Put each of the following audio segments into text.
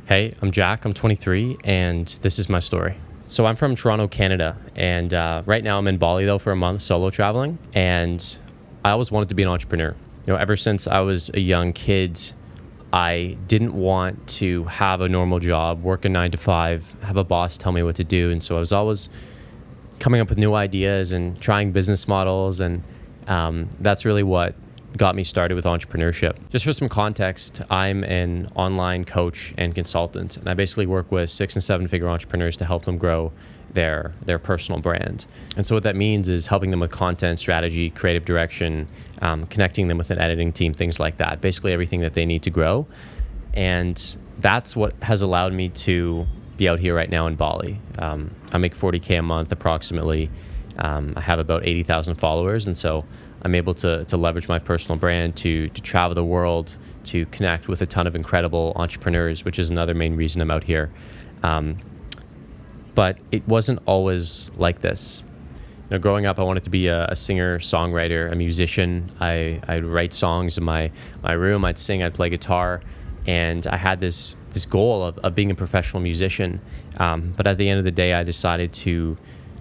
Hey, I'm Jack, I'm 23, and this is my story. So I'm from Toronto, Canada, and right now I'm in Bali though for a month solo traveling, and I always wanted to be an entrepreneur. Ever since I was a young kid, I didn't want to have a normal job, work a 9 to 5, have a boss tell me what to do, and so I was always coming up with new ideas and trying business models, and that's really what got me started with entrepreneurship. Just for some context, I'm an online coach and consultant, and I basically work with 6 and 7 figure entrepreneurs to help them grow their personal brand. And so what that means is helping them with content, strategy, creative direction, connecting them with an editing team, things like that. Basically everything that they need to grow. And that's what has allowed me to be out here right now in Bali. I make $40K a month approximately. I have about 80,000 followers, and so I'm able to leverage my personal brand to travel the world, to connect with a ton of incredible entrepreneurs, which is another main reason I'm out here. But it wasn't always like this. Growing up, I wanted to be a singer, songwriter, a musician. I'd write songs in my room. I'd sing, I'd play guitar, and I had this goal of being a professional musician. But at the end of the day, I decided to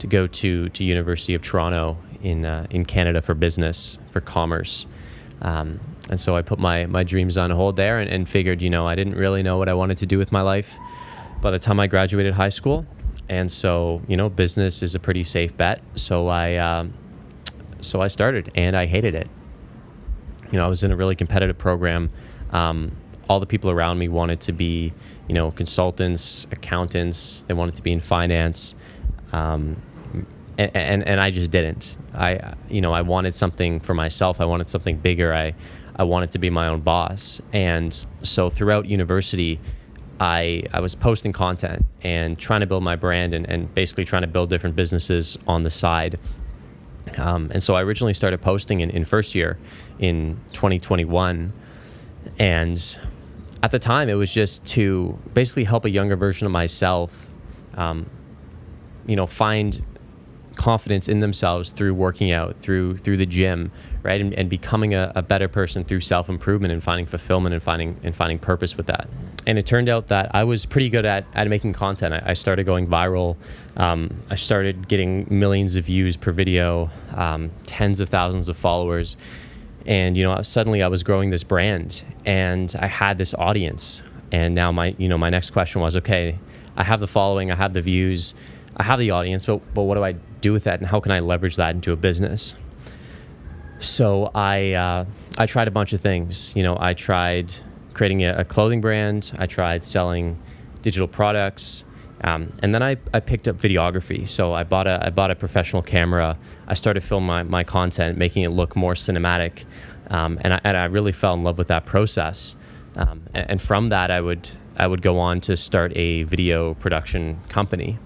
go to University of Toronto in Canada for business, for commerce. And so I put my dreams on hold there and figured, I didn't really know what I wanted to do with my life by the time I graduated high school. And so, business is a pretty safe bet. So I started, and I hated it. I was in a really competitive program. All the people around me wanted to be, consultants, accountants. They wanted to be in finance. And I just didn't. I wanted something for myself. I wanted something bigger. I wanted to be my own boss. And so throughout university, I was posting content and trying to build my brand and basically trying to build different businesses on the side. And so I originally started posting in first year in 2021. And at the time, it was just to basically help a younger version of myself, find confidence in themselves through working out, through the gym, right? And becoming a better person through self-improvement and finding fulfillment and finding purpose with that. And it turned out that I was pretty good at making content. I started going viral. I started getting millions of views per video, tens of thousands of followers. And, suddenly I was growing this brand and I had this audience. And now my next question was, okay, I have the following, I have the views, I have the audience, but what do I do with that, and how can I leverage that into a business? So I tried a bunch of things. I tried creating a clothing brand. I tried selling digital products, and then I picked up videography. So I bought a professional camera. I started filming my content, making it look more cinematic, and I really fell in love with that process. And from that, I would go on to start a video production company.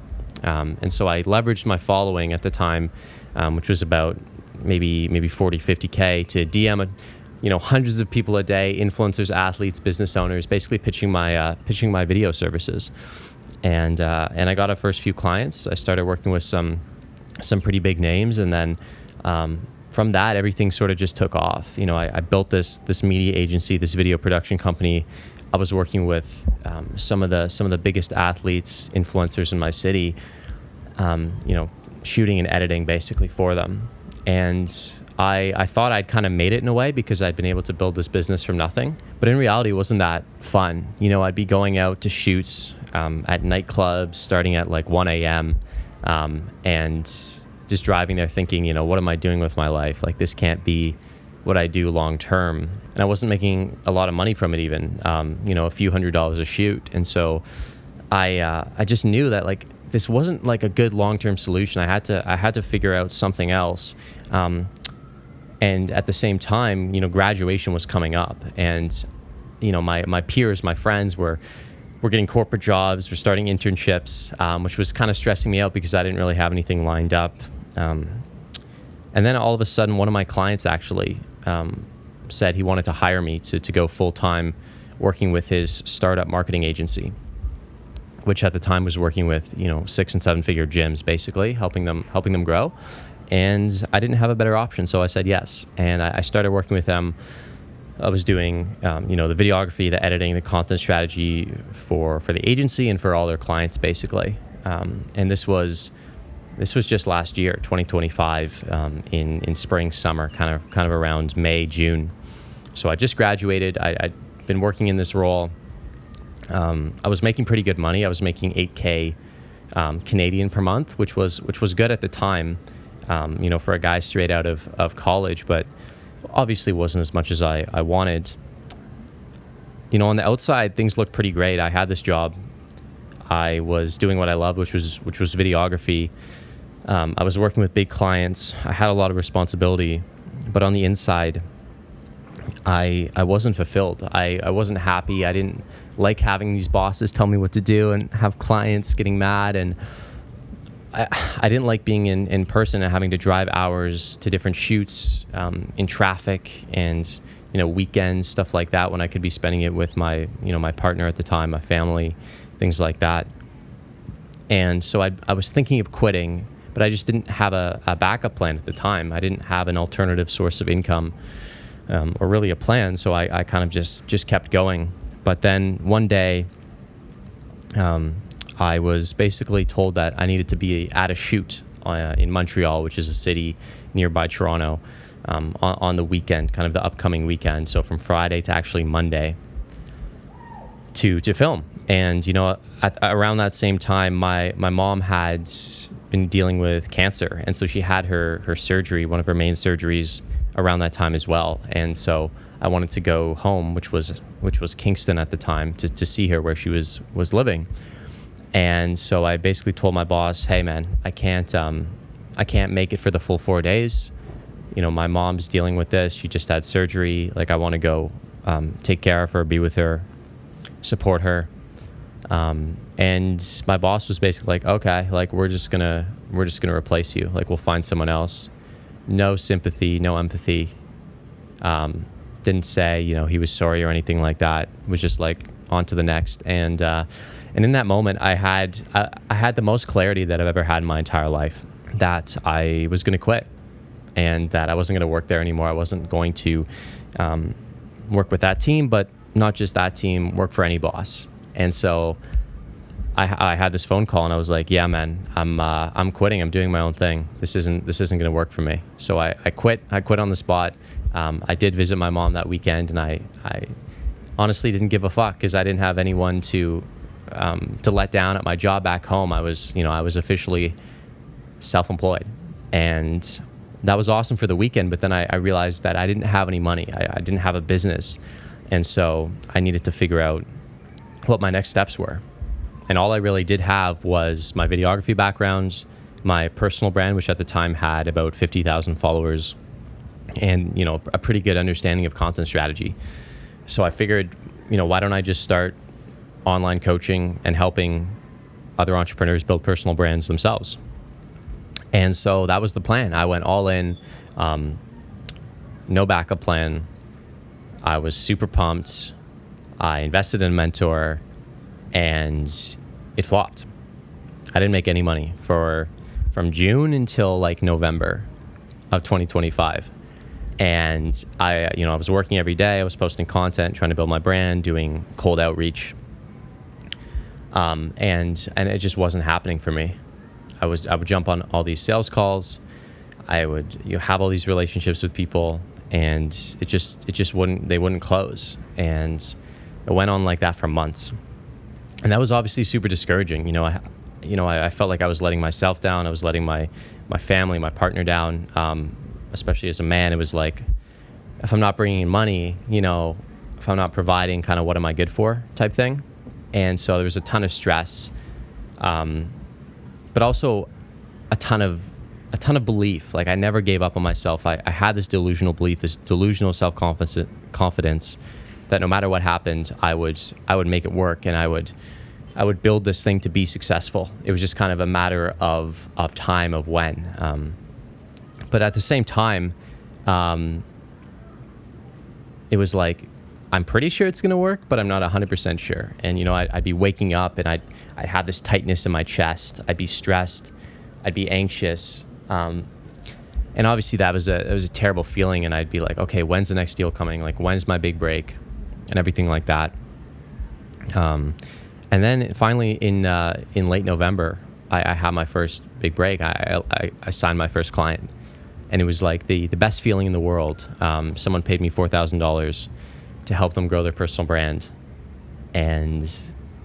And so I leveraged my following at the time, which was about maybe 40, 50K, to DM hundreds of people a day, influencers, athletes, business owners, basically pitching my video services. And I got our first few clients. I started working with some pretty big names, and then from that, everything sort of just took off. I built this media agency, this video production company. I was working with some of the biggest athletes, influencers in my city, shooting and editing basically for them. And I thought I'd kind of made it in a way because I'd been able to build this business from nothing. But in reality, it wasn't that fun. I'd be going out to shoots at nightclubs starting at like 1 a.m. And just driving there thinking, what am I doing with my life? Like, this can't be what I do long term. And I wasn't making a lot of money from it even, a few $100s a shoot. And so I just knew that like this wasn't like a good long-term solution. I had to figure out something else. And at the same time, graduation was coming up, and my peers, my friends were getting corporate jobs, were starting internships, which was kind of stressing me out because I didn't really have anything lined up. And then all of a sudden, one of my clients actually said he wanted to hire me to go full-time working with his startup marketing agency, which at the time was working with 6 and 7 figure gyms, basically helping them grow. And I didn't have a better option, so I said yes. And I started working with them I was doing, the videography, the editing, the content strategy for the agency and for all their clients, basically. And this was just last year, 2025, in spring, summer, kind of around May, June. So I just graduated. I'd been working in this role. I was making pretty good money. I was making 8K Canadian per month, which was good at the time, for a guy straight out of college, but obviously wasn't as much as I wanted. On the outside, things looked pretty great. I had this job. I was doing what I loved, which was videography. I was working with big clients. I had a lot of responsibility, but on the inside, I wasn't fulfilled. I wasn't happy. I didn't like having these bosses tell me what to do and have clients getting mad. And I didn't like being in person and having to drive hours to different shoots in traffic and, weekends, stuff like that, when I could be spending it with my partner at the time, my family, things like that. And so I was thinking of quitting, but I just didn't have a backup plan at the time. I didn't have an alternative source of income or really a plan. So I kind of just kept going. But then one day, I was basically told that I needed to be at a shoot in Montreal, which is a city nearby Toronto, on the weekend, kind of the upcoming weekend. So from Friday to actually Monday to film. And, around that same time, my mom had been dealing with cancer. And so she had her surgery, one of her main surgeries, around that time as well. And so I wanted to go home, which was Kingston at the time, to see her where she was living. And so I basically told my boss, hey man, I can't make it for the full 4 days. My mom's dealing with this. She just had surgery. Like, I want to go take care of her, be with her, support her. And my boss was basically like, okay, like we're just gonna replace you. Like, we'll find someone else. No sympathy, no empathy. Didn't say, he was sorry or anything like that. It was just like, on to the next. And in that moment, I had the most clarity that I've ever had in my entire life, that I was going to quit and that I wasn't going to work there anymore. I wasn't going to work with that team, but not just that team, work for any boss. And so I had this phone call and I was like, yeah, man, I'm quitting. I'm doing my own thing. This isn't going to work for me. So I quit. I quit on the spot. I did visit my mom that weekend, and I honestly didn't give a fuck because I didn't have anyone to let down at my job back home. I was officially self-employed, and that was awesome for the weekend. But then I realized that I didn't have any money. I didn't have a business, and so I needed to figure out what my next steps were. And all I really did have was my videography background, my personal brand, which at the time had about 50,000 followers, and a pretty good understanding of content strategy. So I figured, why don't I just start online coaching and helping other entrepreneurs build personal brands themselves? And so that was the plan. I went all in, no backup plan. I was super pumped. I invested in a mentor, and it flopped. I didn't make any money from June until like November of 2025. And I was working every day. I was posting content, trying to build my brand, doing cold outreach. And it just wasn't happening for me. I would jump on all these sales calls. I would have all these relationships with people, and they wouldn't close. And it went on like that for months. And that was obviously super discouraging. I felt like I was letting myself down. I was letting my family, my partner down. Especially as a man, it was like, if I'm not bringing in money, if I'm not providing, kind of what am I good for type thing. And so there was a ton of stress, but also a ton of belief. Like, I never gave up on myself. I had this delusional belief, this delusional self-confidence that no matter what happened, I would make it work, and I would build this thing to be successful. It was just kind of a matter of time, of when. But at the same time, it was like, I'm pretty sure it's going to work, but I'm not 100% sure. And, I'd be waking up and I'd have this tightness in my chest. I'd be stressed. I'd be anxious. And obviously it was a terrible feeling, and I'd be like, okay, when's the next deal coming? Like, when's my big break, and everything like that. And then finally in late November, I had my first big break. I signed my first client, and it was like the best feeling in the world. Someone paid me $4,000 to help them grow their personal brand. And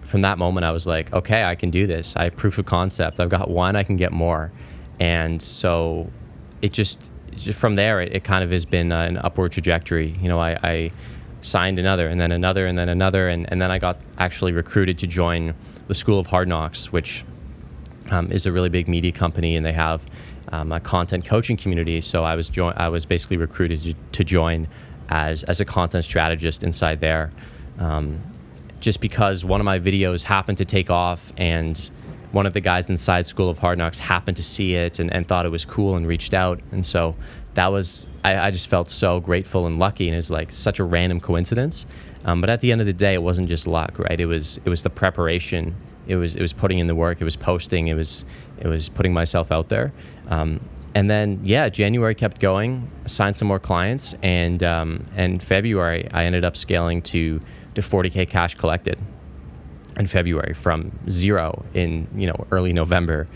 from that moment, I was like, okay, I can do this. I have proof of concept. I've got one, I can get more. And so it just from there, it kind of has been an upward trajectory. You know, I signed another, and then another, and then another, and then I got actually recruited to join the School of Hard Knocks, which is a really big media company, and they have a content coaching community. So I was basically recruited to join as a content strategist inside there, just because one of my videos happened to take off, and one of the guys inside School of Hard Knocks happened to see it and thought it was cool and reached out. And so that was, I just felt so grateful and lucky, and it was like such a random coincidence. But at the end of the day, it wasn't just luck, right? It was the preparation. It was putting in the work. It was posting. It was putting myself out there. And then, January kept going, signed some more clients, and February, I ended up scaling to 40K cash collected in February from 0 in early November.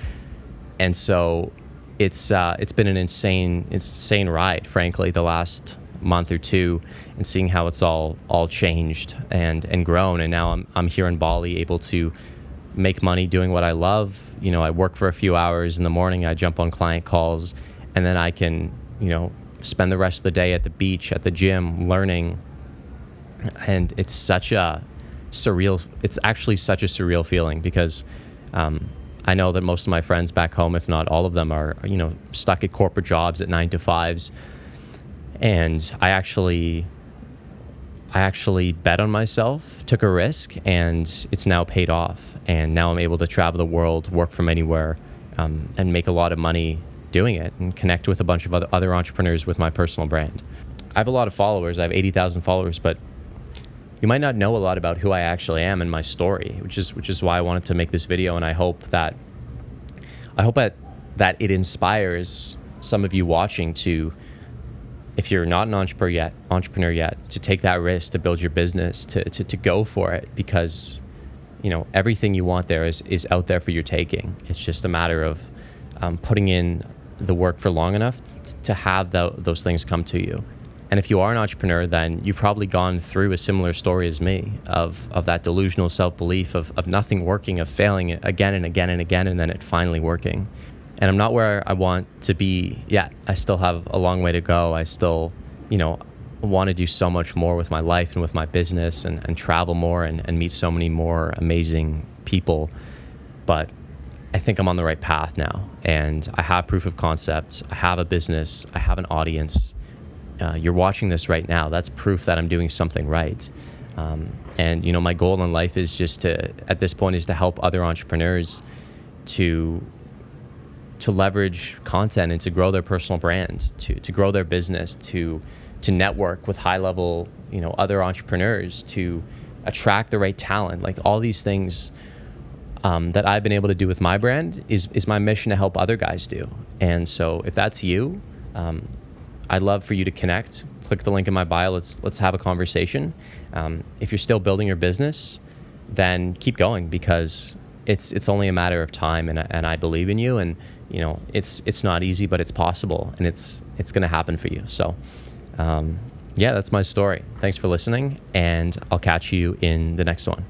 And so it's been an insane ride, frankly, the last month or two, and seeing how it's all changed and grown. And now I'm here in Bali, able to make money doing what I love. I work for a few hours in the morning, I jump on client calls, and then I can spend the rest of the day at the beach, at the gym, learning. And it's actually such a surreal feeling, because I know that most of my friends back home, if not all of them, are stuck at corporate jobs at 9 to 5s. And I actually bet on myself, took a risk, and it's now paid off. And now I'm able to travel the world, work from anywhere, and make a lot of money doing it, and connect with a bunch of other entrepreneurs with my personal brand. I have a lot of followers. I have 80,000 followers, but you might not know a lot about who I actually am and my story, which is why I wanted to make this video. And I hope that it inspires some of you watching to, if you're not an entrepreneur yet, to take that risk to build your business, to go for it, because everything you want there is out there for your taking. It's just a matter of putting in the work for long enough to have those things come to you. And if you are an entrepreneur, then you've probably gone through a similar story as me of that delusional self-belief of nothing working, of failing again and again and again, and then it finally working. And I'm not where I want to be yet. I still have a long way to go. I still, want to do so much more with my life and with my business, and travel more and meet so many more amazing people. But I think I'm on the right path now, and I have proof of concepts. I have a business. I have an audience. You're watching this right now. That's proof that I'm doing something right. And my goal in life is just at this point, is to help other entrepreneurs to leverage content and to grow their personal brand, to grow their business, to network with high level, other entrepreneurs, to attract the right talent. Like, all these things that I've been able to do with my brand is my mission to help other guys do. And so if that's you, I'd love for you to connect. Click the link in my bio. Let's have a conversation. If you're still building your business, then keep going, because it's only a matter of time, and I believe in you. And it's not easy, but it's possible, and it's going to happen for you. So that's my story. Thanks for listening, and I'll catch you in the next one.